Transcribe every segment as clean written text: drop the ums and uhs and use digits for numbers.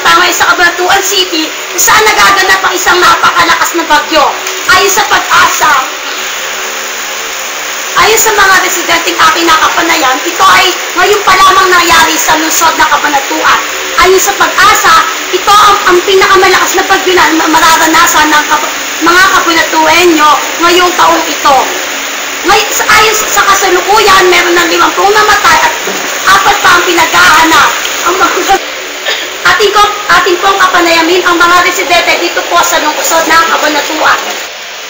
tayo ngayon sa Cabanatuan City kung saan nagaganap ang isang napakalakas na bagyo. Ayon sa Pag-asa, ayon sa mga residenteng aking nakapanayan, ito ay ngayon pa lamang nangyari sa lungsod na Cabanatuan. Ayon sa Pag-asa, ito ang pinakamalakas na bagyo na mararanasan ng mga Cabanatuenyo ngayong taong ito. Ayon sa kasalukuyan, meron ng 50 namatay at 4 pa ang pinaghahanap. Ating pong kapanayamin ang mga residente dito po sa lungsod ng Cabanatuan.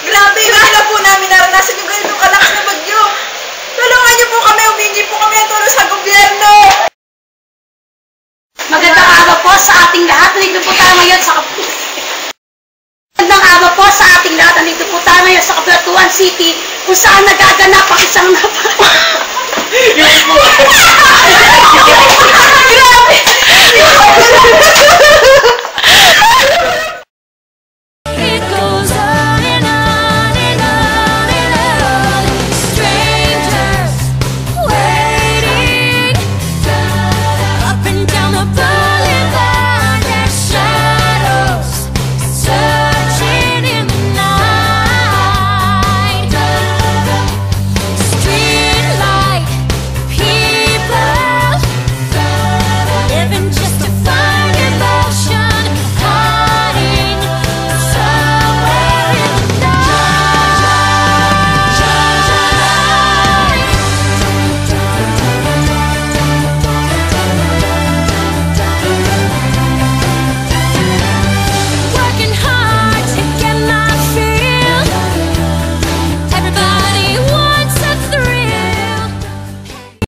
Grabe, hindi na po namin naranasan yung ganitong kalakas na bagyo. Tulungan niyo po kami, humingi po kami ng tulong sa gobyerno. Magandang araw po sa ating lahat. Nandito po tayo ngayon sa Magandang araw po sa ating lahat. Nandito po tayo ngayon sa Cabanatuan City kung saan nagaganap ang isang